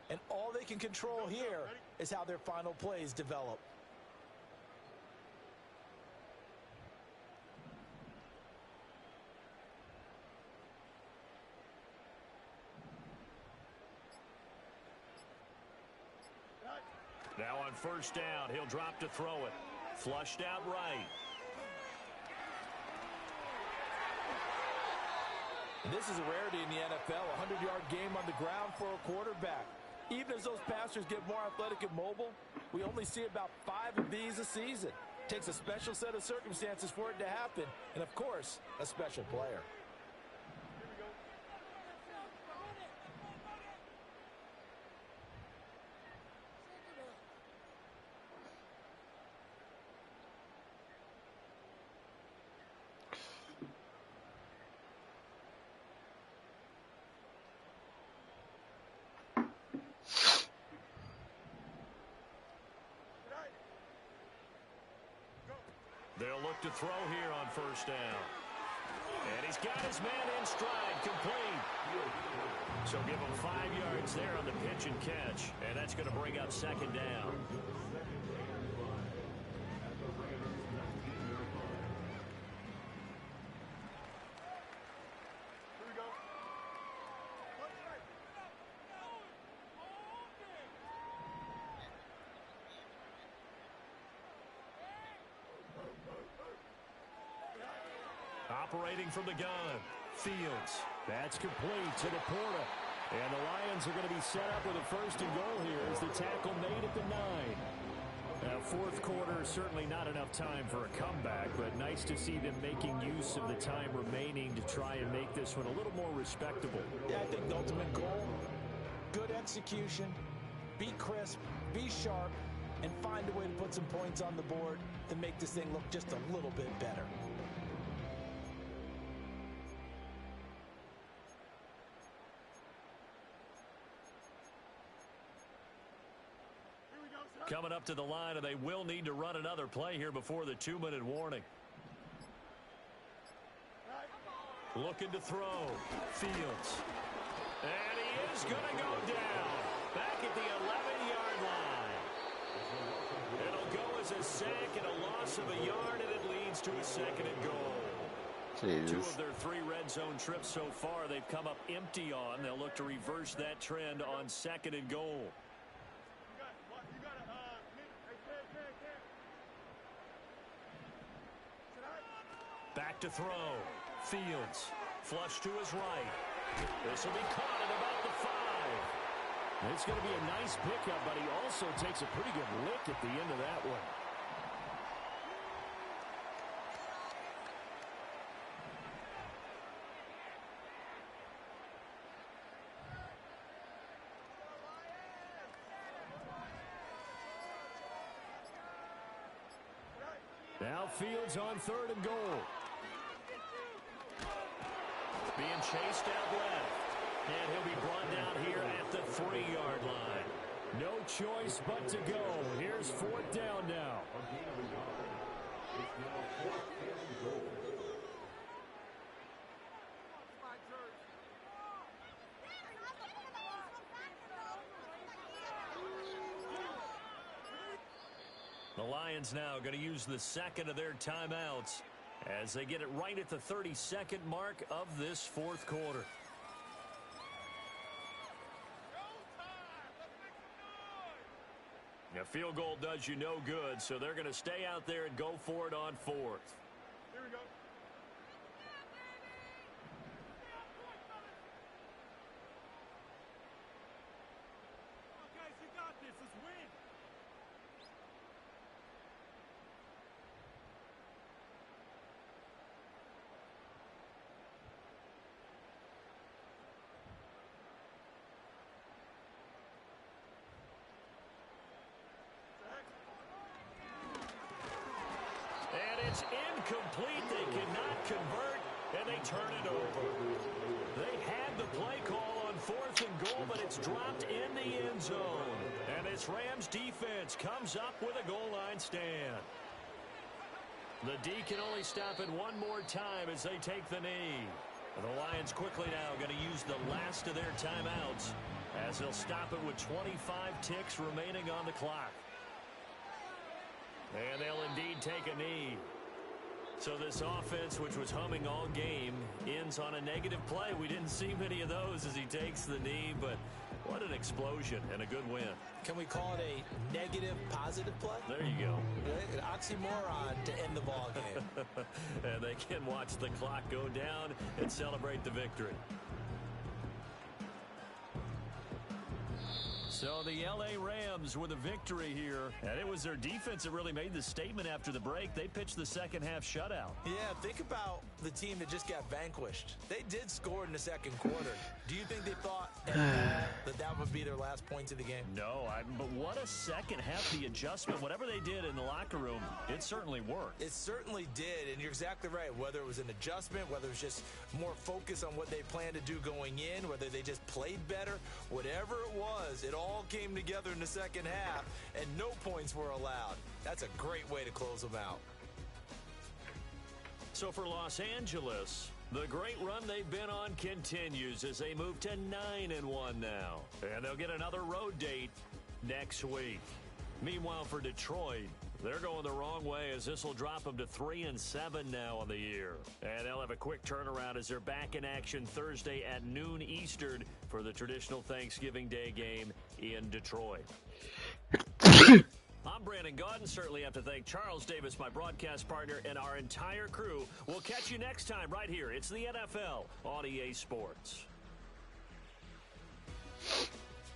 and all they can control here is how their final plays develop. Now on 1st down, he'll drop to throw it. Flushed out right. And this is a rarity in the NFL, a 100-yard game on the ground for a quarterback. Even as those passers get more athletic and mobile, we only see about 5 of these a season. Takes a special set of circumstances for it to happen, and of course, a special player. They'll look to throw here on 1st down. And he's got his man in stride, complete. So give him 5 yards there on the pitch and catch. And that's going to bring up 2nd down. Operating from the gun, Fields. That's complete to the Porta. And the Lions are going to be set up with a 1st and goal here as the tackle made at the 9. Now, 4th quarter, certainly not enough time for a comeback, but nice to see them making use of the time remaining to try and make this one a little more respectable. Yeah, I think the ultimate goal, good execution, be crisp, be sharp, and find a way to put some points on the board to make this thing look just a little bit better. Coming up to the line, and they will need to run another play here before the 2-minute warning. Looking to throw. Fields. And he is going to go down. Back at the 11-yard line. It'll go as a sack and a loss of a yard, and it leads to a 2nd and goal. Jesus. 2 of their 3 red zone trips so far they've come up empty on. They'll look to reverse that trend on 2nd and goal. Back to throw. Fields. Flush to his right. This will be caught at about the 5. It's going to be a nice pickup, but he also takes a pretty good lick at the end of that one. Now Fields on 3rd and goal. Being chased out left. And he'll be brought down here at the 3-yard line. No choice but to go. Here's 4th down now. The Lions now going to use the 2nd of their timeouts as they get it right at the 32nd mark of this 4th quarter. A field goal does you no good, so they're going to stay out there and go for it on 4th. Here we go. Guys, you got this. Let's win. It's incomplete. They cannot convert, and they turn it over. They had the play call on 4th and goal, but it's dropped in the end zone. And this Rams defense comes up with a goal line stand. The D can only stop it one more time as they take the knee. The Lions quickly now going to use the last of their timeouts as they'll stop it with 25 ticks remaining on the clock. And they'll indeed take a knee. So this offense, which was humming all game, ends on a negative play. We didn't see many of those as he takes the knee, but what an explosion and a good win. Can we call it a negative positive play? There you go. An oxymoron to end the ball game. And they can watch the clock go down and celebrate the victory. So the L.A. Rams with a victory here, and it was their defense that really made the statement after the break. They pitched the second half shutout. Yeah, think about the team that just got vanquished. They did score in the second quarter. Do you think they thought that would be their last points of the game? No, but what a second half, the adjustment, whatever they did in the locker room, it certainly worked. It certainly did, and you're exactly right. Whether it was an adjustment, whether it was just more focus on what they planned to do going in, whether they just played better, whatever it was, it all came together in the second half, and no points were allowed. That's a great way to close them out. So for Los Angeles, the great run they've been on continues as they move to 9-1 now. And they'll get another road date next week. Meanwhile, for Detroit, they're going the wrong way as this will drop them to 3-7 now on the year. And they'll have a quick turnaround as they're back in action Thursday at noon Eastern for the traditional Thanksgiving Day game in Detroit. I'm Brandon Gaudin. Certainly have to thank Charles Davis, my broadcast partner, and our entire crew. We'll catch you next time right here. It's the NFL on EA Sports.